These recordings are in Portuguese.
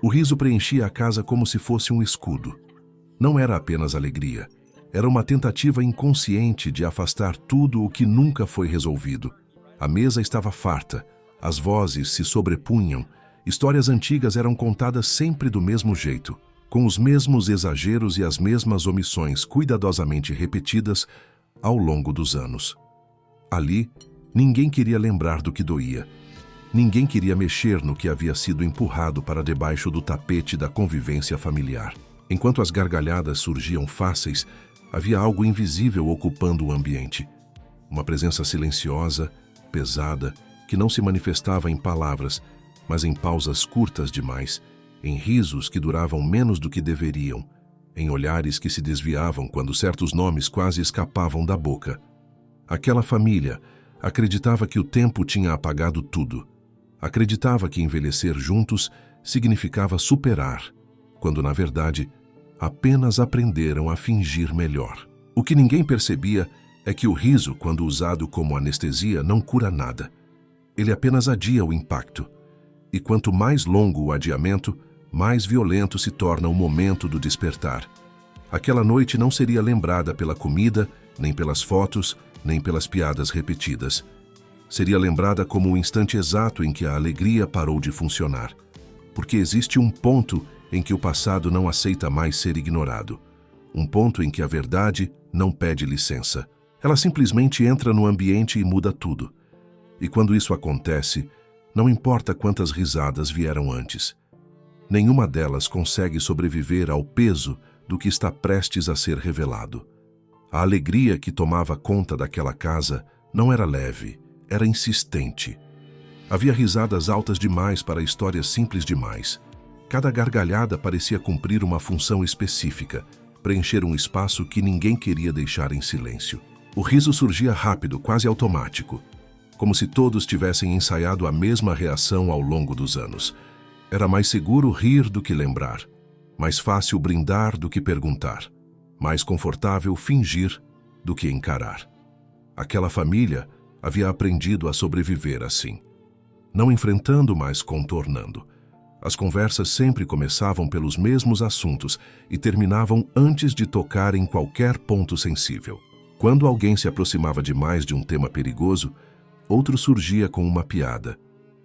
O riso preenchia a casa como se fosse um escudo. Não era apenas alegria. Era uma tentativa inconsciente de afastar tudo o que nunca foi resolvido. A mesa estava farta, as vozes se sobrepunham, histórias antigas eram contadas sempre do mesmo jeito, com os mesmos exageros e as mesmas omissões cuidadosamente repetidas ao longo dos anos. Ali, ninguém queria lembrar do que doía. Ninguém queria mexer no que havia sido empurrado para debaixo do tapete da convivência familiar. Enquanto as gargalhadas surgiam fáceis, havia algo invisível ocupando o ambiente. Uma presença silenciosa, pesada, que não se manifestava em palavras, mas em pausas curtas demais, em risos que duravam menos do que deveriam, em olhares que se desviavam quando certos nomes quase escapavam da boca. Aquela família acreditava que o tempo tinha apagado tudo. Acreditava que envelhecer juntos significava superar, quando, na verdade, apenas aprenderam a fingir melhor. O que ninguém percebia é que o riso, quando usado como anestesia, não cura nada. Ele apenas adia o impacto. E quanto mais longo o adiamento, mais violento se torna o momento do despertar. Aquela noite não seria lembrada pela comida, nem pelas fotos, nem pelas piadas repetidas. Seria lembrada como o instante exato em que a alegria parou de funcionar. Porque existe um ponto em que o passado não aceita mais ser ignorado. Um ponto em que a verdade não pede licença. Ela simplesmente entra no ambiente e muda tudo. E quando isso acontece, não importa quantas risadas vieram antes. Nenhuma delas consegue sobreviver ao peso do que está prestes a ser revelado. A alegria que tomava conta daquela casa não era leve, era insistente. Havia risadas altas demais para histórias simples demais. Cada gargalhada parecia cumprir uma função específica, preencher um espaço que ninguém queria deixar em silêncio. O riso surgia rápido, quase automático, como se todos tivessem ensaiado a mesma reação ao longo dos anos. Era mais seguro rir do que lembrar, mais fácil brindar do que perguntar, mais confortável fingir do que encarar. Aquela família havia aprendido a sobreviver assim, não enfrentando, mas contornando. As conversas sempre começavam pelos mesmos assuntos e terminavam antes de tocar em qualquer ponto sensível. Quando alguém se aproximava demais de um tema perigoso, outro surgia com uma piada,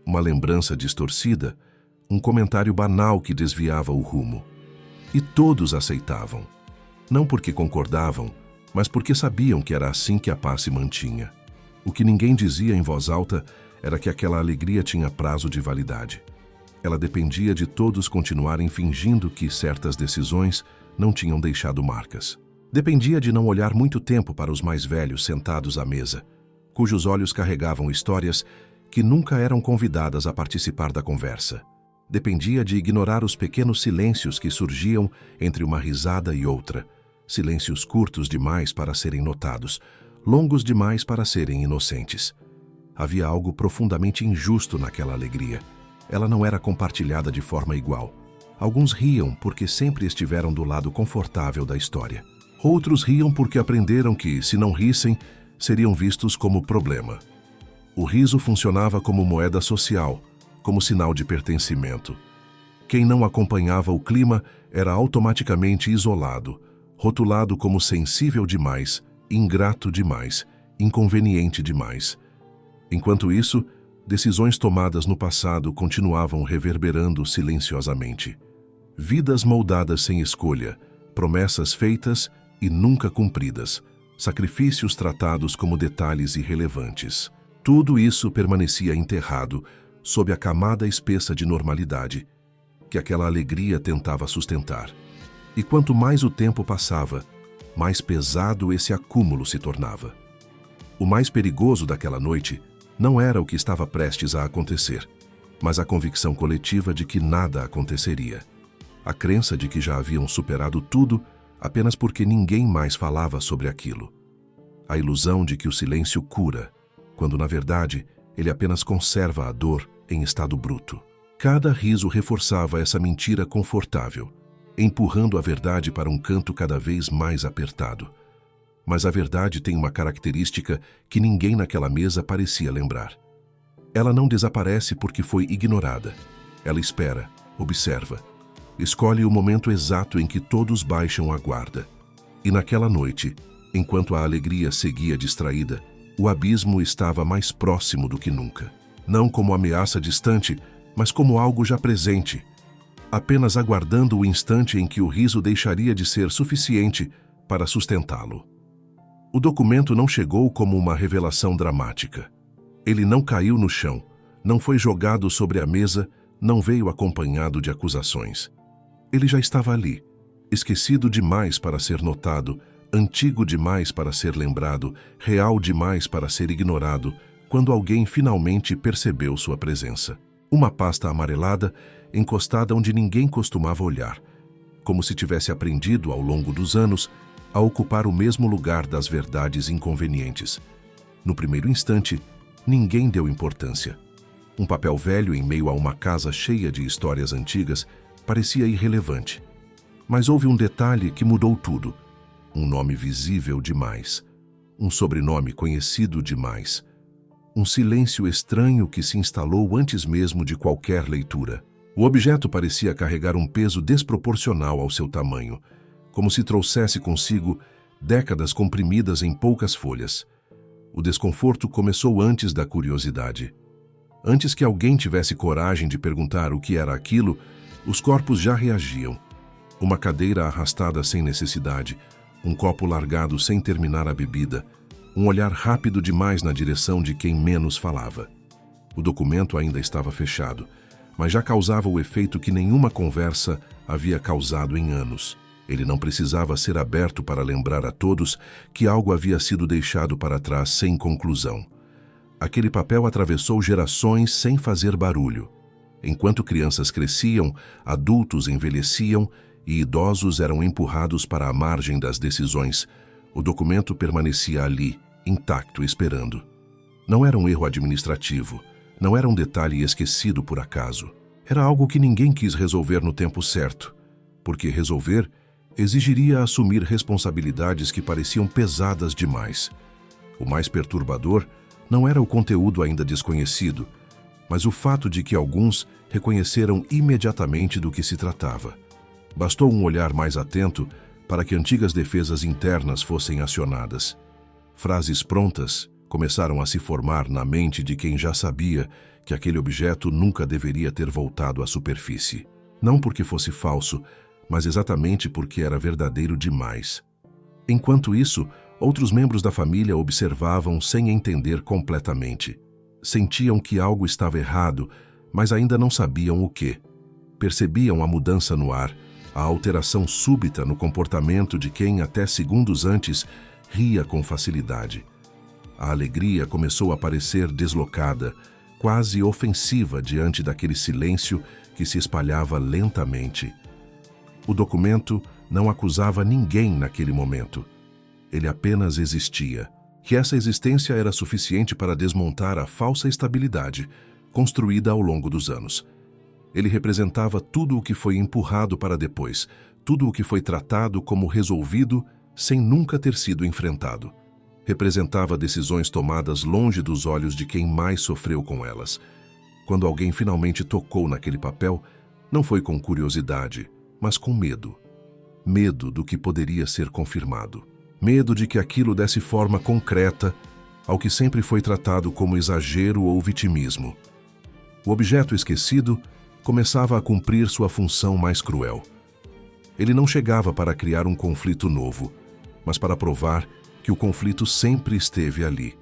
uma lembrança distorcida, um comentário banal que desviava o rumo. E todos aceitavam, não porque concordavam, mas porque sabiam que era assim que a paz se mantinha. O que ninguém dizia em voz alta era que aquela alegria tinha prazo de validade. Ela dependia de todos continuarem fingindo que certas decisões não tinham deixado marcas. Dependia de não olhar muito tempo para os mais velhos sentados à mesa, cujos olhos carregavam histórias que nunca eram convidadas a participar da conversa. Dependia de ignorar os pequenos silêncios que surgiam entre uma risada e outra, silêncios curtos demais para serem notados, longos demais para serem inocentes. Havia algo profundamente injusto naquela alegria. Ela não era compartilhada de forma igual. Alguns riam porque sempre estiveram do lado confortável da história. Outros riam porque aprenderam que, se não rissem, seriam vistos como problema. O riso funcionava como moeda social, como sinal de pertencimento. Quem não acompanhava o clima era automaticamente isolado, rotulado como sensível demais, ingrato demais, inconveniente demais. Enquanto isso, decisões tomadas no passado continuavam reverberando silenciosamente. Vidas moldadas sem escolha, promessas feitas e nunca cumpridas, sacrifícios tratados como detalhes irrelevantes. Tudo isso permanecia enterrado sob a camada espessa de normalidade que aquela alegria tentava sustentar. E quanto mais o tempo passava, mais pesado esse acúmulo se tornava. O mais perigoso daquela noite não era o que estava prestes a acontecer, mas a convicção coletiva de que nada aconteceria. A crença de que já haviam superado tudo apenas porque ninguém mais falava sobre aquilo. A ilusão de que o silêncio cura, quando na verdade ele apenas conserva a dor em estado bruto. Cada riso reforçava essa mentira confortável, empurrando a verdade para um canto cada vez mais apertado. Mas a verdade tem uma característica que ninguém naquela mesa parecia lembrar. Ela não desaparece porque foi ignorada. Ela espera, Observa. Escolhe o momento exato em que todos baixam a guarda. E naquela noite, enquanto a alegria seguia distraída, o abismo estava mais próximo do que nunca. Não como ameaça distante, mas como algo já presente, apenas aguardando o instante em que o riso deixaria de ser suficiente para sustentá-lo. O documento não chegou como uma revelação dramática. Ele não caiu no chão, não foi jogado sobre a mesa, não veio acompanhado de acusações. Ele já estava ali, esquecido demais para ser notado, antigo demais para ser lembrado, real demais para ser ignorado, quando alguém finalmente percebeu sua presença. Uma pasta amarelada, encostada onde ninguém costumava olhar, como se tivesse aprendido ao longo dos anos a ocupar o mesmo lugar das verdades inconvenientes. No primeiro instante, ninguém deu importância. Um papel velho em meio a uma casa cheia de histórias antigas parecia irrelevante. Mas houve um detalhe que mudou tudo. Um nome visível demais. Um sobrenome conhecido demais. Um silêncio estranho que se instalou antes mesmo de qualquer leitura. O objeto parecia carregar um peso desproporcional ao seu tamanho, como se trouxesse consigo décadas comprimidas em poucas folhas. O desconforto começou antes da curiosidade. Antes que alguém tivesse coragem de perguntar o que era aquilo, os corpos já reagiam. Uma cadeira arrastada sem necessidade, um copo largado sem terminar a bebida, um olhar rápido demais na direção de quem menos falava. O documento ainda estava fechado, mas já causava o efeito que nenhuma conversa havia causado em anos. Ele não precisava ser aberto para lembrar a todos que algo havia sido deixado para trás sem conclusão. Aquele papel atravessou gerações sem fazer barulho. Enquanto crianças cresciam, adultos envelheciam e idosos eram empurrados para a margem das decisões, o documento permanecia ali, intacto, esperando. Não era um erro administrativo, não era um detalhe esquecido por acaso. Era algo que ninguém quis resolver no tempo certo, porque resolver exigiria assumir responsabilidades que pareciam pesadas demais. O mais perturbador não era o conteúdo ainda desconhecido, mas o fato de que alguns reconheceram imediatamente do que se tratava. Bastou um olhar mais atento para que antigas defesas internas fossem acionadas. Frases prontas começaram a se formar na mente de quem já sabia que aquele objeto nunca deveria ter voltado à superfície. Não porque fosse falso, mas exatamente porque era verdadeiro demais. Enquanto isso, outros membros da família observavam sem entender completamente. Sentiam que algo estava errado, mas ainda não sabiam o quê. Percebiam a mudança no ar, a alteração súbita no comportamento de quem até segundos antes ria com facilidade. A alegria começou a parecer deslocada, quase ofensiva diante daquele silêncio que se espalhava lentamente. O documento não acusava ninguém naquele momento. Ele apenas existia. Que essa existência era suficiente para desmontar a falsa estabilidade construída ao longo dos anos. Ele representava tudo o que foi empurrado para depois, tudo o que foi tratado como resolvido sem nunca ter sido enfrentado. Representava decisões tomadas longe dos olhos de quem mais sofreu com elas. Quando alguém finalmente tocou naquele papel, não foi com curiosidade, mas com medo. Medo do que poderia ser confirmado. Medo de que aquilo desse forma concreta ao que sempre foi tratado como exagero ou vitimismo. O objeto esquecido começava a cumprir sua função mais cruel. Ele não chegava para criar um conflito novo, mas para provar que o conflito sempre esteve ali.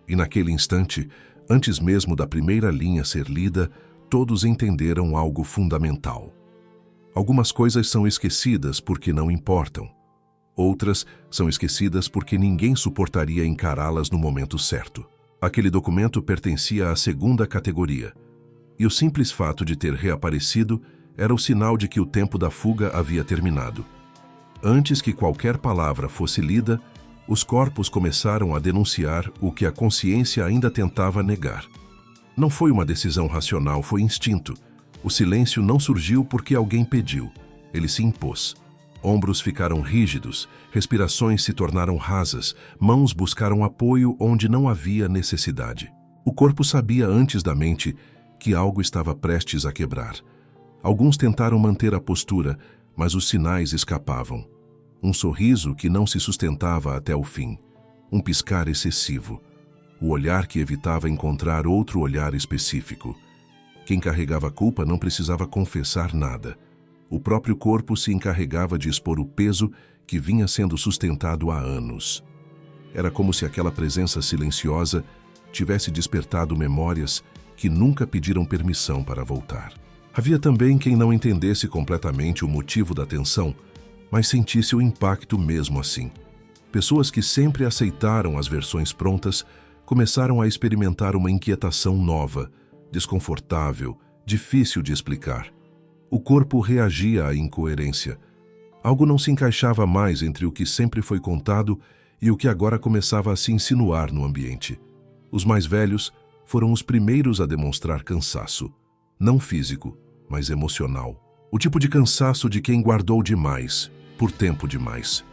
E naquele instante, antes mesmo da primeira linha ser lida, todos entenderam algo fundamental. Algumas coisas são esquecidas porque não importam. Outras são esquecidas porque ninguém suportaria encará-las no momento certo. Aquele documento pertencia à segunda categoria, e o simples fato de ter reaparecido era o sinal de que o tempo da fuga havia terminado. Antes que qualquer palavra fosse lida, os corpos começaram a denunciar o que a consciência ainda tentava negar. Não foi uma decisão racional, foi instinto. O silêncio não surgiu porque alguém pediu, ele se impôs. Ombros ficaram rígidos, respirações se tornaram rasas, mãos buscaram apoio onde não havia necessidade. O corpo sabia antes da mente que algo estava prestes a quebrar. Alguns tentaram manter a postura, mas os sinais escapavam. Um sorriso que não se sustentava até o fim. Um piscar excessivo. O olhar que evitava encontrar outro olhar específico. Quem carregava a culpa não precisava confessar nada. O próprio corpo se encarregava de expor o peso que vinha sendo sustentado há anos. Era como se aquela presença silenciosa tivesse despertado memórias que nunca pediram permissão para voltar. Havia também quem não entendesse completamente o motivo da tensão, mas sentisse o impacto mesmo assim. Pessoas que sempre aceitaram as versões prontas começaram a experimentar uma inquietação nova, desconfortável, difícil de explicar. O corpo reagia à incoerência. Algo não se encaixava mais entre o que sempre foi contado e o que agora começava a se insinuar no ambiente. Os mais velhos foram os primeiros a demonstrar cansaço. Não físico, mas emocional. O tipo de cansaço de quem guardou demais, por tempo demais.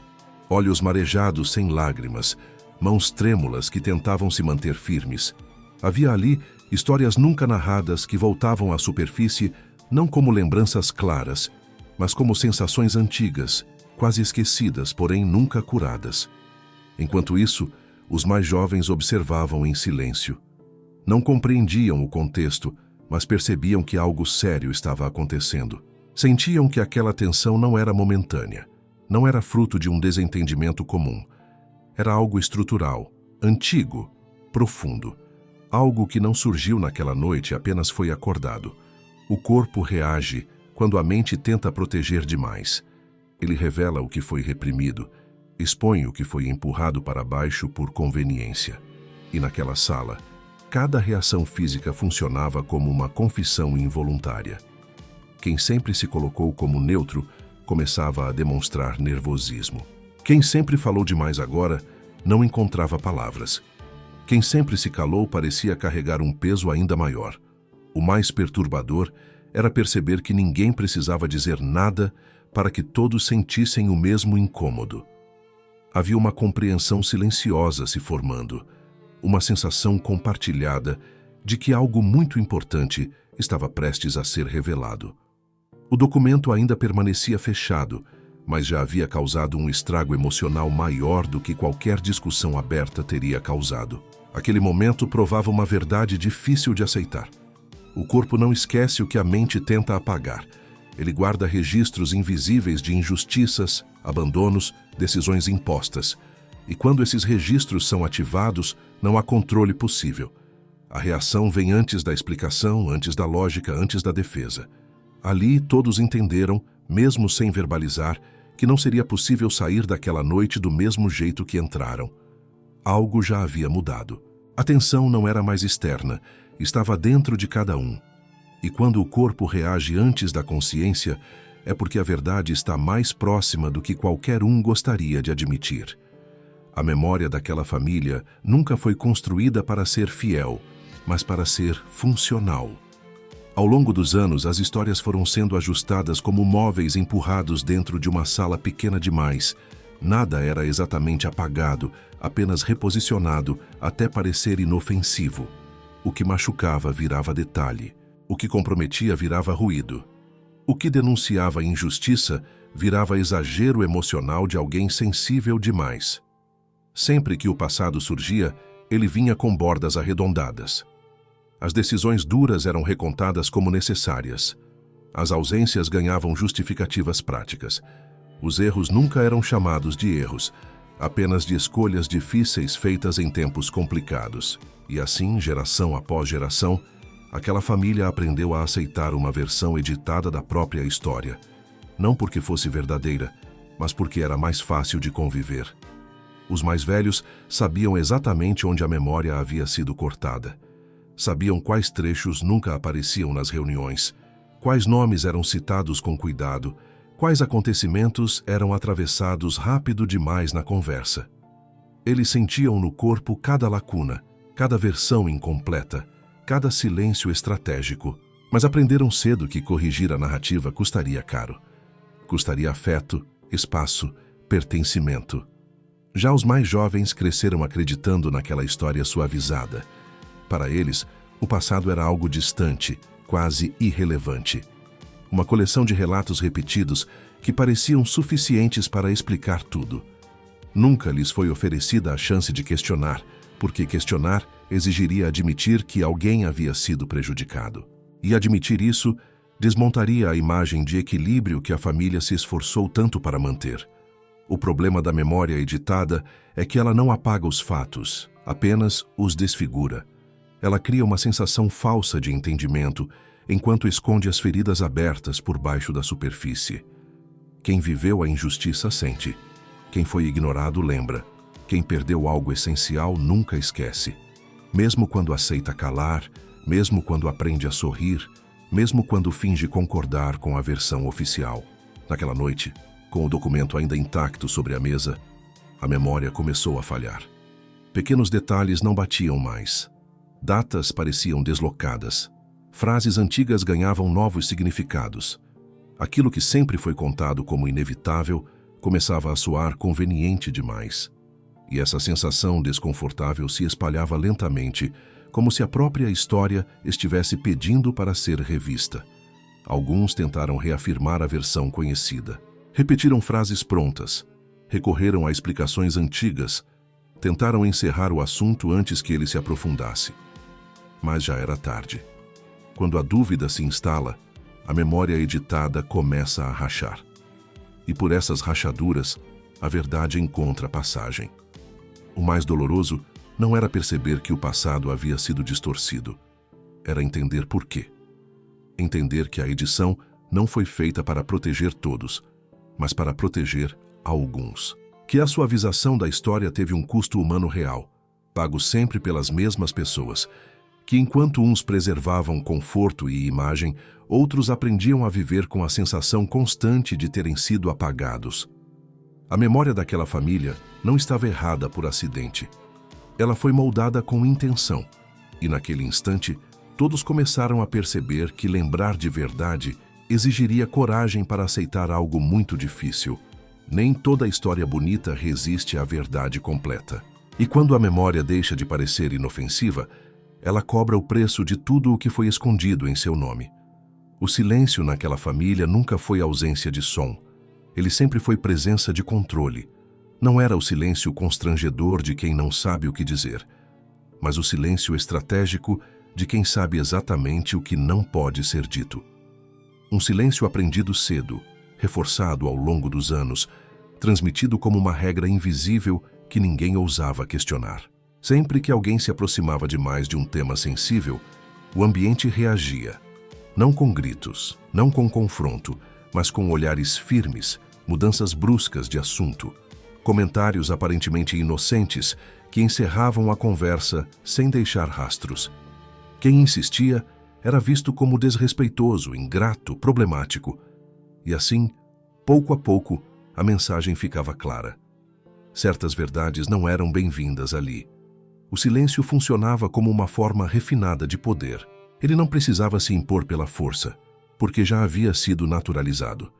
Olhos marejados sem lágrimas, mãos trêmulas que tentavam se manter firmes. Havia ali histórias nunca narradas que voltavam à superfície não como lembranças claras, mas como sensações antigas, quase esquecidas, porém nunca curadas. Enquanto isso, os mais jovens observavam em silêncio. Não compreendiam o contexto, mas percebiam que algo sério estava acontecendo. Sentiam que aquela tensão não era momentânea, não era fruto de um desentendimento comum. Era algo estrutural, antigo, profundo. Algo que não surgiu naquela noite, apenas foi acordado. O corpo reage quando a mente tenta proteger demais. Ele revela o que foi reprimido, expõe o que foi empurrado para baixo por conveniência. E naquela sala, cada reação física funcionava como uma confissão involuntária. Quem sempre se colocou como neutro começava a demonstrar nervosismo. Quem sempre falou demais agora não encontrava palavras. Quem sempre se calou parecia carregar um peso ainda maior. O mais perturbador era perceber que ninguém precisava dizer nada para que todos sentissem o mesmo incômodo. Havia uma compreensão silenciosa se formando, uma sensação compartilhada de que algo muito importante estava prestes a ser revelado. O documento ainda permanecia fechado, mas já havia causado um estrago emocional maior do que qualquer discussão aberta teria causado. Aquele momento provava uma verdade difícil de aceitar. O corpo não esquece o que a mente tenta apagar. Ele guarda registros invisíveis de injustiças, abandonos, decisões impostas. E quando esses registros são ativados, não há controle possível. A reação vem antes da explicação, antes da lógica, antes da defesa. Ali todos entenderam, mesmo sem verbalizar, que não seria possível sair daquela noite do mesmo jeito que entraram. Algo já havia mudado. A tensão não era mais externa, estava dentro de cada um. E quando o corpo reage antes da consciência, é porque a verdade está mais próxima do que qualquer um gostaria de admitir. A memória daquela família nunca foi construída para ser fiel, mas para ser funcional. Ao longo dos anos, as histórias foram sendo ajustadas como móveis empurrados dentro de uma sala pequena demais. Nada era exatamente apagado, apenas reposicionado até parecer inofensivo. O que machucava virava detalhe. O que comprometia virava ruído. O que denunciava injustiça virava exagero emocional de alguém sensível demais. Sempre que o passado surgia, ele vinha com bordas arredondadas. As decisões duras eram recontadas como necessárias. As ausências ganhavam justificativas práticas. Os erros nunca eram chamados de erros, apenas de escolhas difíceis feitas em tempos complicados. E assim, geração após geração, aquela família aprendeu a aceitar uma versão editada da própria história. Não porque fosse verdadeira, mas porque era mais fácil de conviver. Os mais velhos sabiam exatamente onde a memória havia sido cortada. Sabiam quais trechos nunca apareciam nas reuniões, quais nomes eram citados com cuidado, quais acontecimentos eram atravessados rápido demais na conversa. Eles sentiam no corpo cada lacuna, cada versão incompleta, cada silêncio estratégico, mas aprenderam cedo que corrigir a narrativa custaria caro. Custaria afeto, espaço, pertencimento. Já os mais jovens cresceram acreditando naquela história suavizada. Para eles, o passado era algo distante, quase irrelevante. Uma coleção de relatos repetidos que pareciam suficientes para explicar tudo. Nunca lhes foi oferecida a chance de questionar, porque questionar exigiria admitir que alguém havia sido prejudicado. E admitir isso desmontaria a imagem de equilíbrio que a família se esforçou tanto para manter. O problema da memória editada é que ela não apaga os fatos, apenas os desfigura. Ela cria uma sensação falsa de entendimento, enquanto esconde as feridas abertas por baixo da superfície. Quem viveu a injustiça sente. Quem foi ignorado lembra. Quem perdeu algo essencial nunca esquece. Mesmo quando aceita calar, mesmo quando aprende a sorrir, mesmo quando finge concordar com a versão oficial. Naquela noite, com o documento ainda intacto sobre a mesa, a memória começou a falhar. Pequenos detalhes não batiam mais. Datas pareciam deslocadas. Frases antigas ganhavam novos significados. Aquilo que sempre foi contado como inevitável começava a soar conveniente demais. E essa sensação desconfortável se espalhava lentamente, como se a própria história estivesse pedindo para ser revista. Alguns tentaram reafirmar a versão conhecida. Repetiram frases prontas, recorreram a explicações antigas, tentaram encerrar o assunto antes que ele se aprofundasse. Mas já era tarde. Quando a dúvida se instala, a memória editada começa a rachar. E por essas rachaduras, a verdade encontra passagem. O mais doloroso não era perceber que o passado havia sido distorcido. Era entender por quê. Entender que a edição não foi feita para proteger todos, mas para proteger alguns. Que a suavização da história teve um custo humano real, pago sempre pelas mesmas pessoas, que enquanto uns preservavam conforto e imagem, outros aprendiam a viver com a sensação constante de terem sido apagados. A memória daquela família não estava errada por acidente. Ela foi moldada com intenção, e naquele instante, todos começaram a perceber que lembrar de verdade exigiria coragem para aceitar algo muito difícil. Nem toda história bonita resiste à verdade completa. E quando a memória deixa de parecer inofensiva, ela cobra o preço de tudo o que foi escondido em seu nome. O silêncio naquela família nunca foi ausência de som. Ele sempre foi presença de controle. Não era o silêncio constrangedor de quem não sabe o que dizer, mas o silêncio estratégico de quem sabe exatamente o que não pode ser dito. Um silêncio aprendido cedo, reforçado ao longo dos anos, transmitido como uma regra invisível que ninguém ousava questionar. Sempre que alguém se aproximava demais de um tema sensível, o ambiente reagia. Não com gritos, não com confronto, mas com olhares firmes, mudanças bruscas de assunto, comentários aparentemente inocentes que encerravam a conversa sem deixar rastros. Quem insistia era visto como desrespeitoso, ingrato, problemático. E assim, pouco a pouco, a mensagem ficava clara. Certas verdades não eram bem-vindas ali. O silêncio funcionava como uma forma refinada de poder. Ele não precisava se impor pela força, porque já havia sido naturalizado.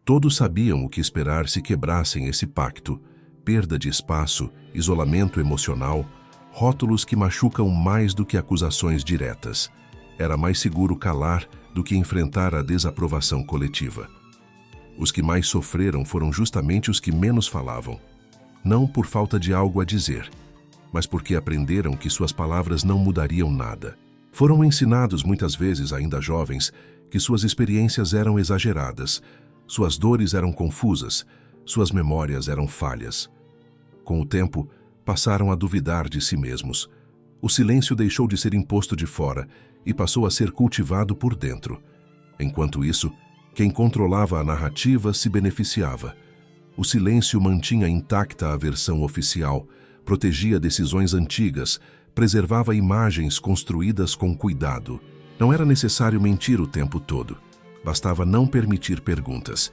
Todos sabiam o que esperar se quebrassem esse pacto: perda de espaço, isolamento emocional, rótulos que machucam mais do que acusações diretas. Era mais seguro calar do que enfrentar a desaprovação coletiva. Os que mais sofreram foram justamente os que menos falavam. Não por falta de algo a dizer, mas porque aprenderam que suas palavras não mudariam nada. Foram ensinados muitas vezes, ainda jovens, que suas experiências eram exageradas, suas dores eram confusas, suas memórias eram falhas. Com o tempo, passaram a duvidar de si mesmos. O silêncio deixou de ser imposto de fora e passou a ser cultivado por dentro. Enquanto isso, quem controlava a narrativa se beneficiava. O silêncio mantinha intacta a versão oficial, protegia decisões antigas, preservava imagens construídas com cuidado. Não era necessário mentir o tempo todo. Bastava não permitir perguntas.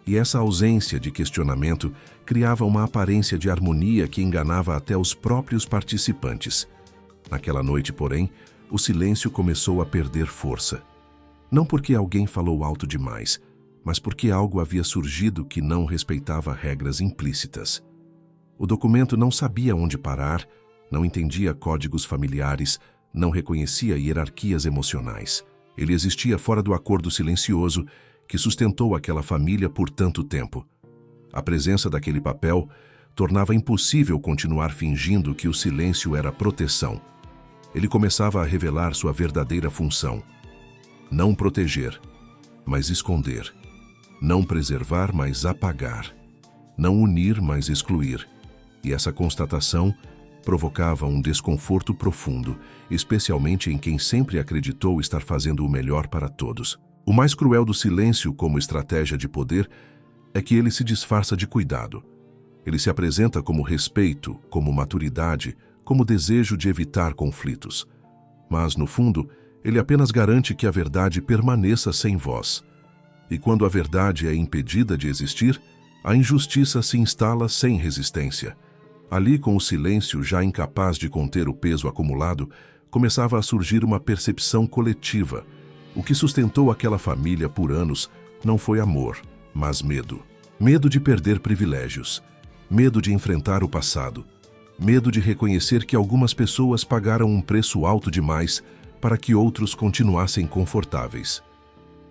E essa ausência de questionamento criava uma aparência de harmonia que enganava até os próprios participantes. Naquela noite, porém, o silêncio começou a perder força. Não porque alguém falou alto demais, mas porque algo havia surgido que não respeitava regras implícitas. O documento não sabia onde parar, não entendia códigos familiares, não reconhecia hierarquias emocionais. Ele existia fora do acordo silencioso que sustentou aquela família por tanto tempo. A presença daquele papel tornava impossível continuar fingindo que o silêncio era proteção. Ele começava a revelar sua verdadeira função. Não proteger, mas esconder. Não preservar, mas apagar. Não unir, mas excluir. E essa constatação provocava um desconforto profundo, especialmente em quem sempre acreditou estar fazendo o melhor para todos. O mais cruel do silêncio como estratégia de poder é que ele se disfarça de cuidado. Ele se apresenta como respeito, como maturidade, como desejo de evitar conflitos. Mas, no fundo, ele apenas garante que a verdade permaneça sem voz. E quando a verdade é impedida de existir, a injustiça se instala sem resistência. Ali, com o silêncio já incapaz de conter o peso acumulado, começava a surgir uma percepção coletiva. O que sustentou aquela família por anos não foi amor, mas medo. Medo de perder privilégios. Medo de enfrentar o passado. Medo de reconhecer que algumas pessoas pagaram um preço alto demais para que outros continuassem confortáveis.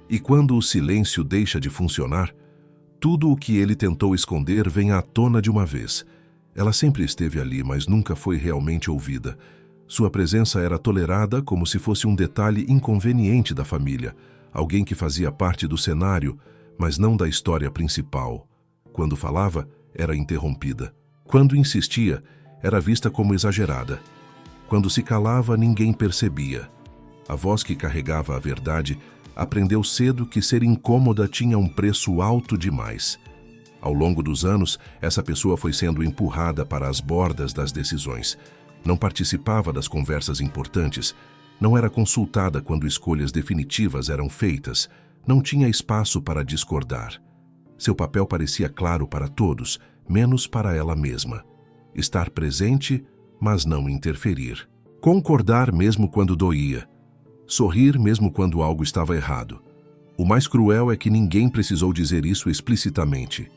E quando o silêncio deixa de funcionar, tudo o que ele tentou esconder vem à tona de uma vez. Ela sempre esteve ali, mas nunca foi realmente ouvida. Sua presença era tolerada como se fosse um detalhe inconveniente da família, alguém que fazia parte do cenário, mas não da história principal. Quando falava, era interrompida. Quando insistia, era vista como exagerada. Quando se calava, ninguém percebia. A voz que carregava a verdade aprendeu cedo que ser incômoda tinha um preço alto demais. Ao longo dos anos, essa pessoa foi sendo empurrada para as bordas das decisões. Não participava das conversas importantes, não era consultada quando escolhas definitivas eram feitas, não tinha espaço para discordar. Seu papel parecia claro para todos, menos para ela mesma. Estar presente, mas não interferir. Concordar mesmo quando doía. Sorrir mesmo quando algo estava errado. O mais cruel é que ninguém precisou dizer isso explicitamente.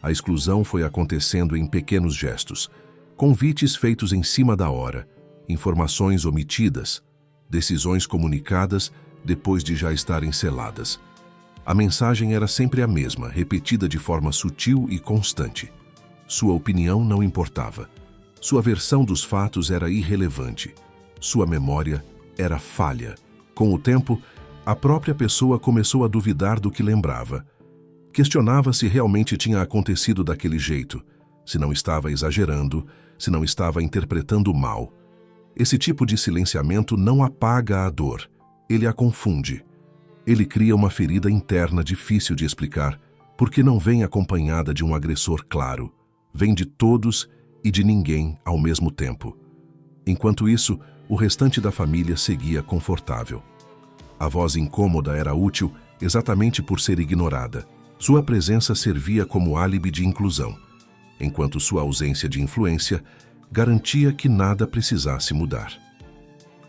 A exclusão foi acontecendo em pequenos gestos, convites feitos em cima da hora, informações omitidas, decisões comunicadas depois de já estarem seladas. A mensagem era sempre a mesma, repetida de forma sutil e constante. Sua opinião não importava. Sua versão dos fatos era irrelevante. Sua memória era falha. Com o tempo, a própria pessoa começou a duvidar do que lembrava. Questionava se realmente tinha acontecido daquele jeito, se não estava exagerando, se não estava interpretando mal. Esse tipo de silenciamento não apaga a dor, ele a confunde. Ele cria uma ferida interna difícil de explicar, porque não vem acompanhada de um agressor claro, vem de todos e de ninguém ao mesmo tempo. Enquanto isso, o restante da família seguia confortável. A voz incômoda era útil exatamente por ser ignorada. Sua presença servia como álibi de inclusão, enquanto sua ausência de influência garantia que nada precisasse mudar.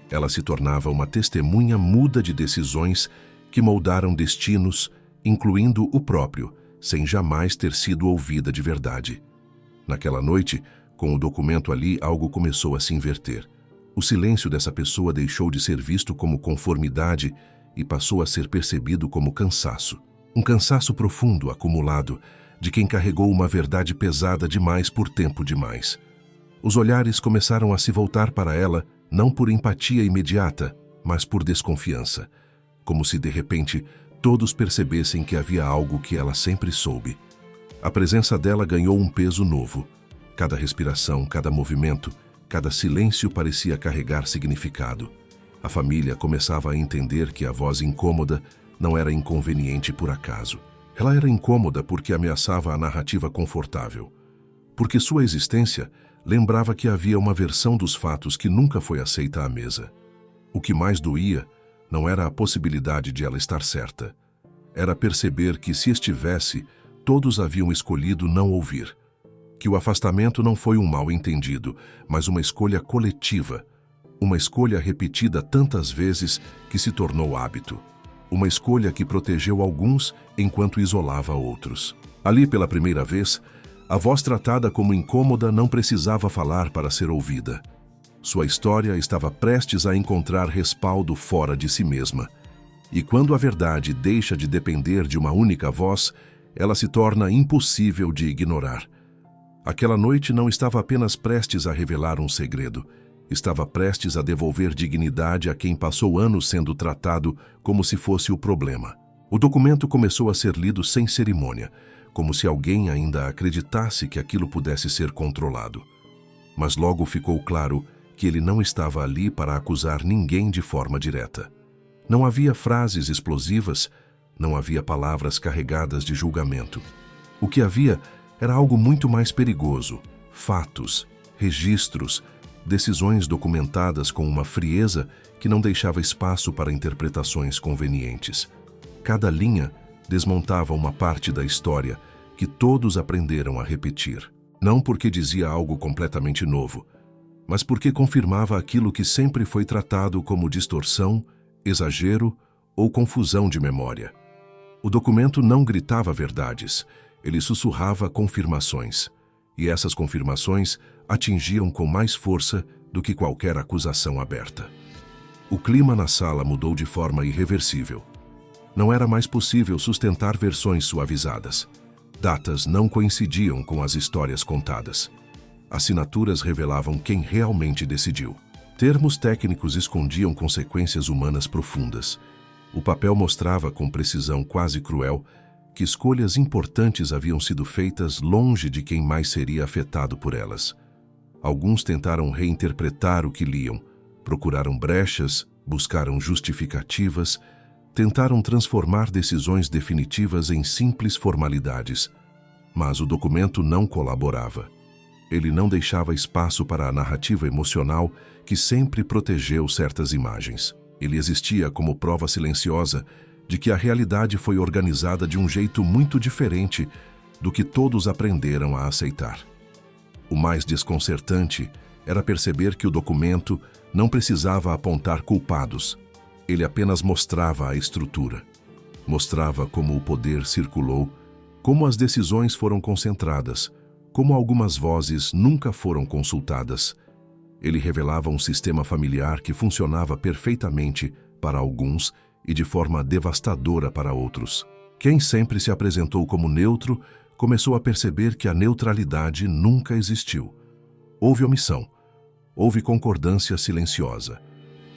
Ela se tornava uma testemunha muda de decisões que moldaram destinos, incluindo o próprio, sem jamais ter sido ouvida de verdade. Naquela noite, com o documento ali, algo começou a se inverter. O silêncio dessa pessoa deixou de ser visto como conformidade e passou a ser percebido como cansaço. Um cansaço profundo, acumulado, de quem carregou uma verdade pesada demais por tempo demais. Os olhares começaram a se voltar para ela, não por empatia imediata, mas por desconfiança. Como se, de repente, todos percebessem que havia algo que ela sempre soube. A presença dela ganhou um peso novo. Cada respiração, cada movimento, cada silêncio parecia carregar significado. A família começava a entender que a voz incômoda não era inconveniente por acaso. Ela era incômoda porque ameaçava a narrativa confortável. Porque sua existência lembrava que havia uma versão dos fatos que nunca foi aceita à mesa. O que mais doía não era a possibilidade de ela estar certa. Era perceber que, se estivesse, todos haviam escolhido não ouvir. Que o afastamento não foi um mal-entendido, mas uma escolha coletiva. Uma escolha repetida tantas vezes que se tornou hábito. Uma escolha que protegeu alguns enquanto isolava outros. Ali, pela primeira vez, a voz tratada como incômoda não precisava falar para ser ouvida. Sua história estava prestes a encontrar respaldo fora de si mesma. E quando a verdade deixa de depender de uma única voz, ela se torna impossível de ignorar. Aquela noite não estava apenas prestes a revelar um segredo, estava prestes a devolver dignidade a quem passou anos sendo tratado como se fosse o problema. O documento começou a ser lido sem cerimônia, como se alguém ainda acreditasse que aquilo pudesse ser controlado. Mas logo ficou claro que ele não estava ali para acusar ninguém de forma direta. Não havia frases explosivas, não havia palavras carregadas de julgamento. O que havia era algo muito mais perigoso: fatos, registros, decisões documentadas com uma frieza que não deixava espaço para interpretações convenientes. Cada linha desmontava uma parte da história que todos aprenderam a repetir. Não porque dizia algo completamente novo, mas porque confirmava aquilo que sempre foi tratado como distorção, exagero ou confusão de memória. O documento não gritava verdades, ele sussurrava confirmações, e essas confirmações atingiam com mais força do que qualquer acusação aberta. O clima na sala mudou de forma irreversível. Não era mais possível sustentar versões suavizadas. Datas não coincidiam com as histórias contadas. Assinaturas revelavam quem realmente decidiu. Termos técnicos escondiam consequências humanas profundas. O papel mostrava com precisão quase cruel que escolhas importantes haviam sido feitas longe de quem mais seria afetado por elas. Alguns tentaram reinterpretar o que liam, procuraram brechas, buscaram justificativas, tentaram transformar decisões definitivas em simples formalidades. Mas o documento não colaborava. Ele não deixava espaço para a narrativa emocional que sempre protegeu certas imagens. Ele existia como prova silenciosa de que a realidade foi organizada de um jeito muito diferente do que todos aprenderam a aceitar. O mais desconcertante era perceber que o documento não precisava apontar culpados. Ele apenas mostrava a estrutura. Mostrava como o poder circulou, como as decisões foram concentradas, como algumas vozes nunca foram consultadas. Ele revelava um sistema familiar que funcionava perfeitamente para alguns e de forma devastadora para outros. Quem sempre se apresentou como neutro começou a perceber que a neutralidade nunca existiu. Houve omissão, houve concordância silenciosa,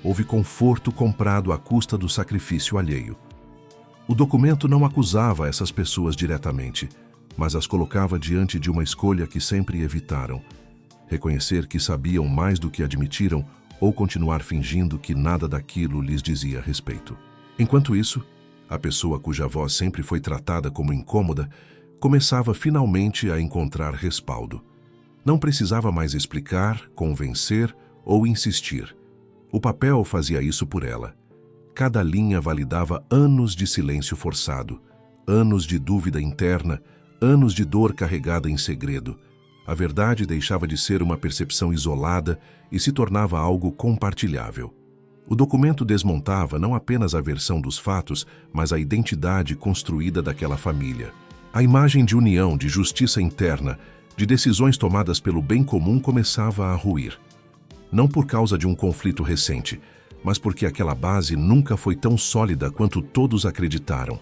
houve conforto comprado à custa do sacrifício alheio. O documento não acusava essas pessoas diretamente, mas as colocava diante de uma escolha que sempre evitaram: reconhecer que sabiam mais do que admitiram ou continuar fingindo que nada daquilo lhes dizia respeito. Enquanto isso, a pessoa cuja voz sempre foi tratada como incômoda começava finalmente a encontrar respaldo. Não precisava mais explicar, convencer ou insistir. O papel fazia isso por ela. Cada linha validava anos de silêncio forçado, anos de dúvida interna, anos de dor carregada em segredo. A verdade deixava de ser uma percepção isolada e se tornava algo compartilhável. O documento desmontava não apenas a versão dos fatos, mas a identidade construída daquela família. A imagem de união, de justiça interna, de decisões tomadas pelo bem comum começava a ruir. Não por causa de um conflito recente, mas porque aquela base nunca foi tão sólida quanto todos acreditaram.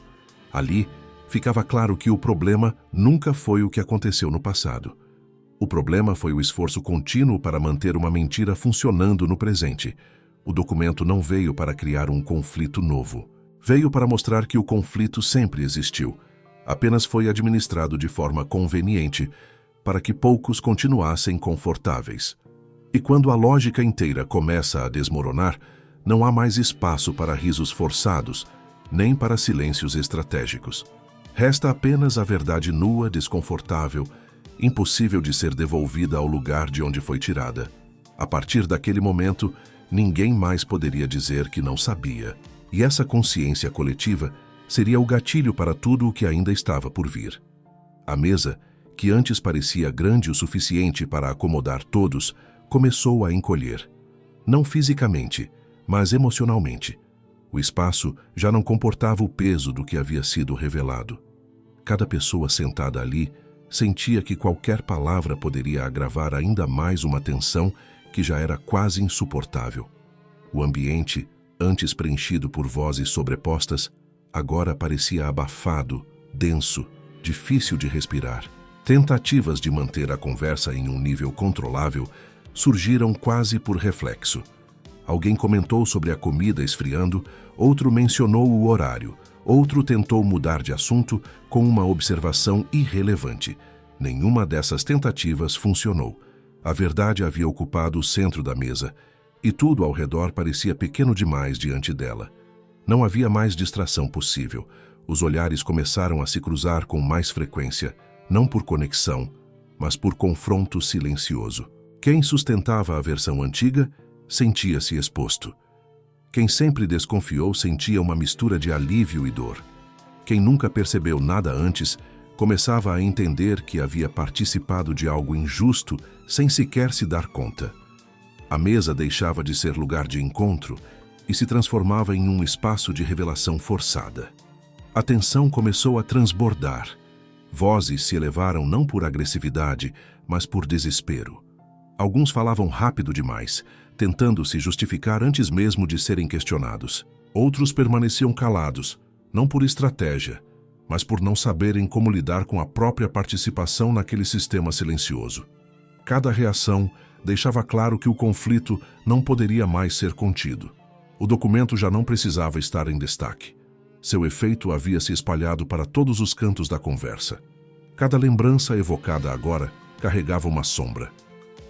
Ali, ficava claro que o problema nunca foi o que aconteceu no passado. O problema foi o esforço contínuo para manter uma mentira funcionando no presente. O documento não veio para criar um conflito novo. Veio para mostrar que o conflito sempre existiu. Apenas foi administrado de forma conveniente para que poucos continuassem confortáveis. E quando a lógica inteira começa a desmoronar, não há mais espaço para risos forçados, nem para silêncios estratégicos. Resta apenas a verdade nua, desconfortável, impossível de ser devolvida ao lugar de onde foi tirada. A partir daquele momento, ninguém mais poderia dizer que não sabia. E essa consciência coletiva seria o gatilho para tudo o que ainda estava por vir. A mesa, que antes parecia grande o suficiente para acomodar todos, começou a encolher. Não fisicamente, mas emocionalmente. O espaço já não comportava o peso do que havia sido revelado. Cada pessoa sentada ali sentia que qualquer palavra poderia agravar ainda mais uma tensão que já era quase insuportável. O ambiente antes preenchido por vozes sobrepostas, agora parecia abafado, denso, difícil de respirar. Tentativas de manter a conversa em um nível controlável surgiram quase por reflexo. Alguém comentou sobre a comida esfriando, outro mencionou o horário, outro tentou mudar de assunto com uma observação irrelevante. Nenhuma dessas tentativas funcionou. A verdade havia ocupado o centro da mesa, e tudo ao redor parecia pequeno demais diante dela. Não havia mais distração possível. Os olhares começaram a se cruzar com mais frequência, não por conexão, mas por confronto silencioso. Quem sustentava a versão antiga sentia-se exposto. Quem sempre desconfiou sentia uma mistura de alívio e dor. Quem nunca percebeu nada antes começava a entender que havia participado de algo injusto sem sequer se dar conta. A mesa deixava de ser lugar de encontro e se transformava em um espaço de revelação forçada. A tensão começou a transbordar. Vozes se elevaram não por agressividade, mas por desespero. Alguns falavam rápido demais, tentando se justificar antes mesmo de serem questionados. Outros permaneciam calados, não por estratégia, mas por não saberem como lidar com a própria participação naquele sistema silencioso. Cada reação deixava claro que o conflito não poderia mais ser contido. O documento já não precisava estar em destaque. Seu efeito havia se espalhado para todos os cantos da conversa. Cada lembrança evocada agora carregava uma sombra.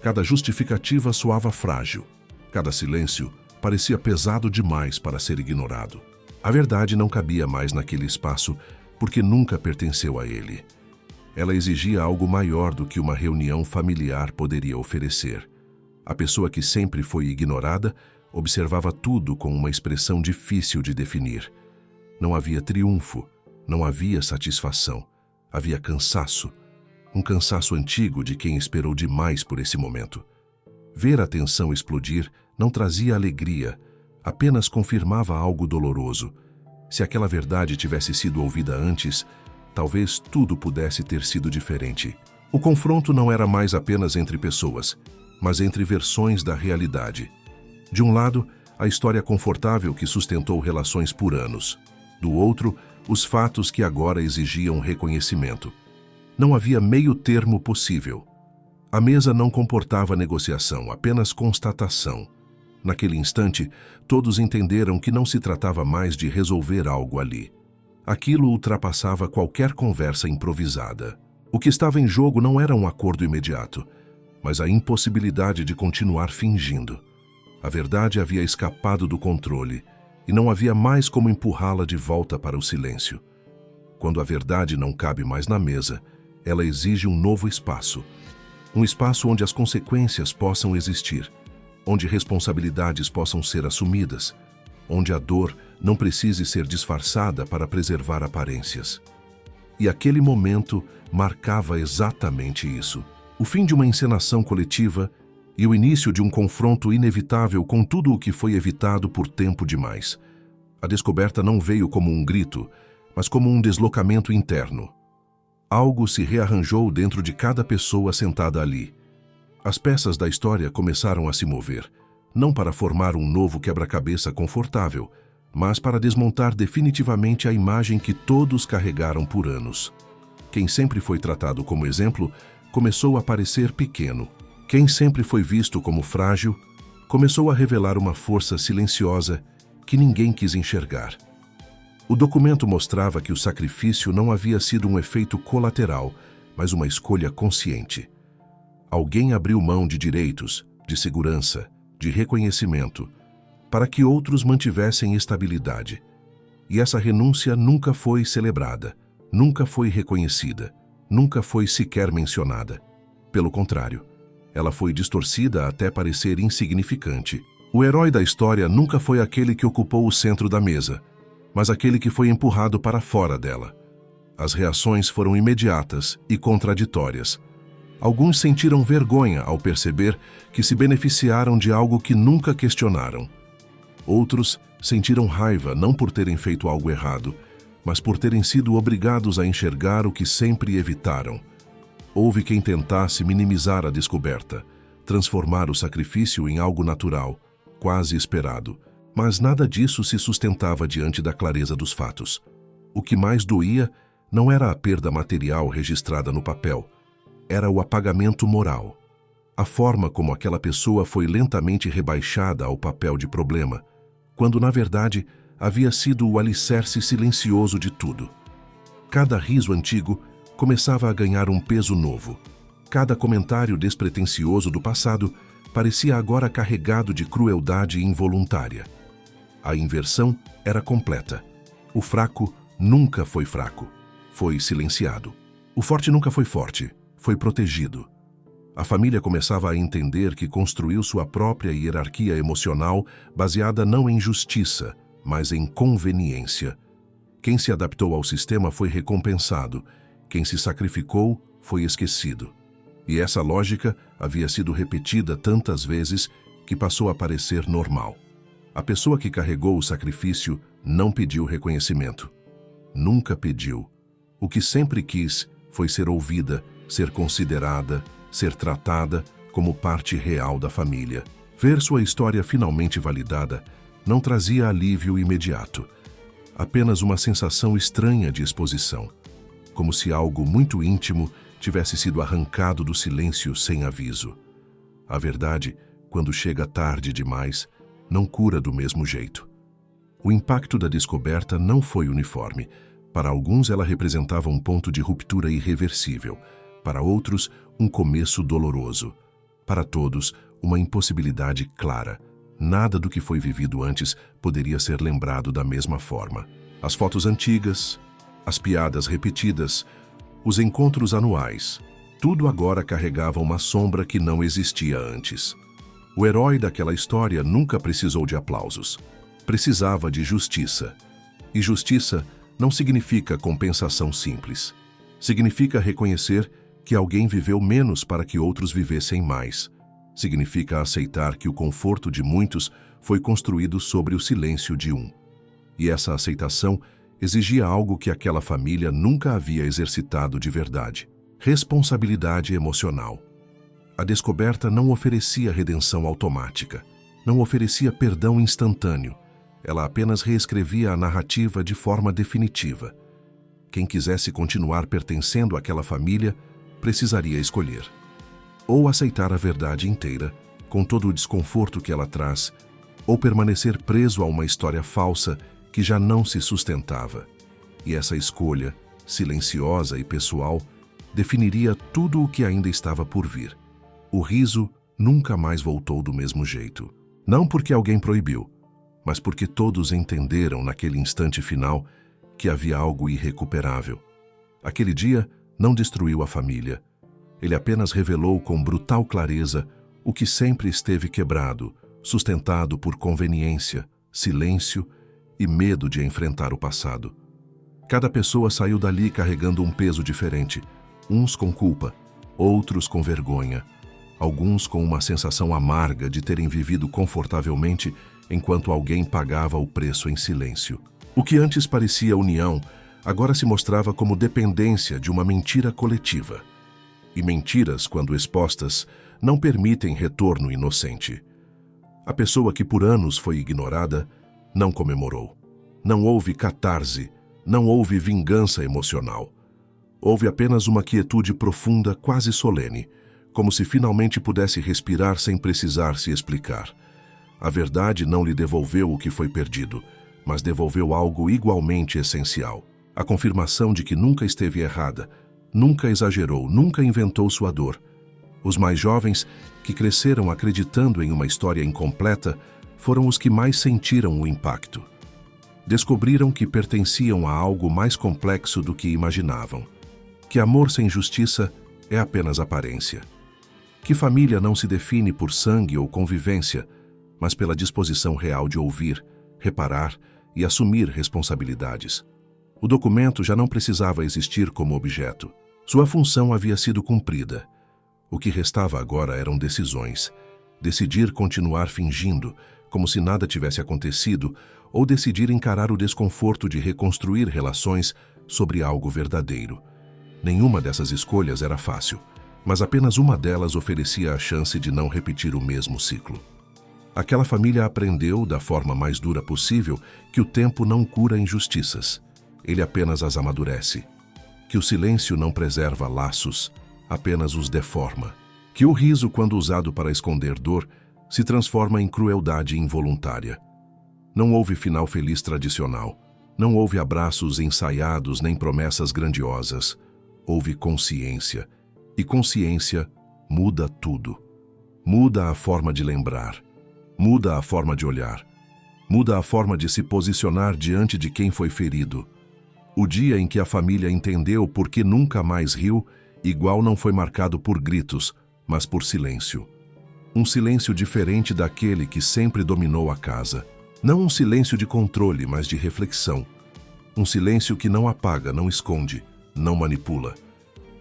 Cada justificativa soava frágil. Cada silêncio parecia pesado demais para ser ignorado. A verdade não cabia mais naquele espaço porque nunca pertenceu a ele. Ela exigia algo maior do que uma reunião familiar poderia oferecer. A pessoa que sempre foi ignorada observava tudo com uma expressão difícil de definir. Não havia triunfo, não havia satisfação, havia cansaço. Um cansaço antigo de quem esperou demais por esse momento. Ver a tensão explodir não trazia alegria, apenas confirmava algo doloroso. Se aquela verdade tivesse sido ouvida antes, talvez tudo pudesse ter sido diferente. O confronto não era mais apenas entre pessoas, mas entre versões da realidade. De um lado, a história confortável que sustentou relações por anos. Do outro, os fatos que agora exigiam reconhecimento. Não havia meio termo possível. A mesa não comportava negociação, apenas constatação. Naquele instante, todos entenderam que não se tratava mais de resolver algo ali. Aquilo ultrapassava qualquer conversa improvisada. O que estava em jogo não era um acordo imediato, mas a impossibilidade de continuar fingindo. A verdade havia escapado do controle, e não havia mais como empurrá-la de volta para o silêncio. Quando a verdade não cabe mais na mesa, ela exige um novo espaço. Um espaço onde as consequências possam existir, onde responsabilidades possam ser assumidas, onde a dor não precise ser disfarçada para preservar aparências. E aquele momento marcava exatamente isso. O fim de uma encenação coletiva e o início de um confronto inevitável com tudo o que foi evitado por tempo demais. A descoberta não veio como um grito, mas como um deslocamento interno. Algo se rearranjou dentro de cada pessoa sentada ali. As peças da história começaram a se mover, não para formar um novo quebra-cabeça confortável, mas para desmontar definitivamente a imagem que todos carregaram por anos. Quem sempre foi tratado como exemplo, começou a parecer pequeno. Quem sempre foi visto como frágil, começou a revelar uma força silenciosa que ninguém quis enxergar. O documento mostrava que o sacrifício não havia sido um efeito colateral, mas uma escolha consciente. Alguém abriu mão de direitos, de segurança, de reconhecimento, para que outros mantivessem estabilidade. E essa renúncia nunca foi celebrada, nunca foi reconhecida, nunca foi sequer mencionada. Pelo contrário, ela foi distorcida até parecer insignificante. O herói da história nunca foi aquele que ocupou o centro da mesa, mas aquele que foi empurrado para fora dela. As reações foram imediatas e contraditórias. Alguns sentiram vergonha ao perceber que se beneficiaram de algo que nunca questionaram. Outros sentiram raiva não por terem feito algo errado, mas por terem sido obrigados a enxergar o que sempre evitaram. Houve quem tentasse minimizar a descoberta, transformar o sacrifício em algo natural, quase esperado. Mas nada disso se sustentava diante da clareza dos fatos. O que mais doía não era a perda material registrada no papel, era o apagamento moral. A forma como aquela pessoa foi lentamente rebaixada ao papel de problema, quando na verdade havia sido o alicerce silencioso de tudo. Cada riso antigo começava a ganhar um peso novo. Cada comentário despretensioso do passado parecia agora carregado de crueldade involuntária. A inversão era completa. O fraco nunca foi fraco, foi silenciado. O forte nunca foi forte, foi protegido. A família começava a entender que construiu sua própria hierarquia emocional baseada não em justiça, mas em conveniência. Quem se adaptou ao sistema foi recompensado, quem se sacrificou foi esquecido. E essa lógica havia sido repetida tantas vezes que passou a parecer normal. A pessoa que carregou o sacrifício não pediu reconhecimento. Nunca pediu. O que sempre quis foi ser ouvida, ser considerada, ser tratada como parte real da família. Ver sua história finalmente validada não trazia alívio imediato. Apenas uma sensação estranha de exposição, como se algo muito íntimo tivesse sido arrancado do silêncio sem aviso. A verdade, quando chega tarde demais, não cura do mesmo jeito. O impacto da descoberta não foi uniforme. Para alguns ela representava um ponto de ruptura irreversível, para outros um começo doloroso. Para todos, uma impossibilidade clara. Nada do que foi vivido antes poderia ser lembrado da mesma forma. As fotos antigas, as piadas repetidas, os encontros anuais, tudo agora carregava uma sombra que não existia antes. O herói daquela história nunca precisou de aplausos. Precisava de justiça. E justiça não significa compensação simples. Significa reconhecer que alguém viveu menos para que outros vivessem mais. Significa aceitar que o conforto de muitos foi construído sobre o silêncio de um. E essa aceitação exigia algo que aquela família nunca havia exercitado de verdade: responsabilidade emocional. A descoberta não oferecia redenção automática, não oferecia perdão instantâneo. Ela apenas reescrevia a narrativa de forma definitiva. Quem quisesse continuar pertencendo àquela família precisaria escolher. Ou aceitar a verdade inteira, com todo o desconforto que ela traz, ou permanecer preso a uma história falsa que já não se sustentava. E essa escolha, silenciosa e pessoal, definiria tudo o que ainda estava por vir. O riso nunca mais voltou do mesmo jeito. Não porque alguém proibiu, mas porque todos entenderam naquele instante final que havia algo irrecuperável. Aquele dia não destruiu a família. Ele apenas revelou com brutal clareza o que sempre esteve quebrado, sustentado por conveniência, silêncio e medo de enfrentar o passado. Cada pessoa saiu dali carregando um peso diferente, uns com culpa, outros com vergonha, alguns com uma sensação amarga de terem vivido confortavelmente enquanto alguém pagava o preço em silêncio. O que antes parecia união, agora se mostrava como dependência de uma mentira coletiva. E mentiras, quando expostas, não permitem retorno inocente. A pessoa que por anos foi ignorada não comemorou. Não houve catarse, não houve vingança emocional. Houve apenas uma quietude profunda, quase solene, como se finalmente pudesse respirar sem precisar se explicar. A verdade não lhe devolveu o que foi perdido, mas devolveu algo igualmente essencial: a confirmação de que nunca esteve errada, nunca exagerou, nunca inventou sua dor. Os mais jovens, que cresceram acreditando em uma história incompleta, foram os que mais sentiram o impacto. Descobriram que pertenciam a algo mais complexo do que imaginavam. Que amor sem justiça é apenas aparência. Que família não se define por sangue ou convivência, mas pela disposição real de ouvir, reparar e assumir responsabilidades. O documento já não precisava existir como objeto. Sua função havia sido cumprida. O que restava agora eram decisões. Decidir continuar fingindo, como se nada tivesse acontecido, ou decidir encarar o desconforto de reconstruir relações sobre algo verdadeiro. Nenhuma dessas escolhas era fácil, mas apenas uma delas oferecia a chance de não repetir o mesmo ciclo. Aquela família aprendeu, da forma mais dura possível, que o tempo não cura injustiças. Ele apenas as amadurece. Que o silêncio não preserva laços, apenas os deforma. Que o riso, quando usado para esconder dor, se transforma em crueldade involuntária. Não houve final feliz tradicional. Não houve abraços ensaiados nem promessas grandiosas. Houve consciência. E consciência muda tudo. Muda a forma de lembrar. Muda a forma de olhar. Muda a forma de se posicionar diante de quem foi ferido. O dia em que a família entendeu por que nunca mais riu, igual não foi marcado por gritos, mas por silêncio. Um silêncio diferente daquele que sempre dominou a casa. Não um silêncio de controle, mas de reflexão. Um silêncio que não apaga, não esconde, não manipula.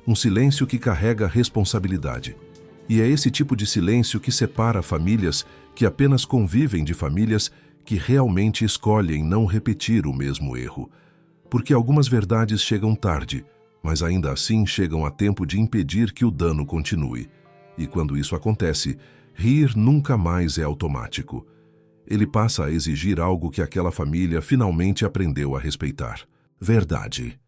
Um silêncio que carrega responsabilidade. E é esse tipo de silêncio que separa famílias que apenas convivem de famílias que realmente escolhem não repetir o mesmo erro. Porque algumas verdades chegam tarde, mas ainda assim chegam a tempo de impedir que o dano continue. E quando isso acontece, rir nunca mais é automático. Ele passa a exigir algo que aquela família finalmente aprendeu a respeitar: verdade.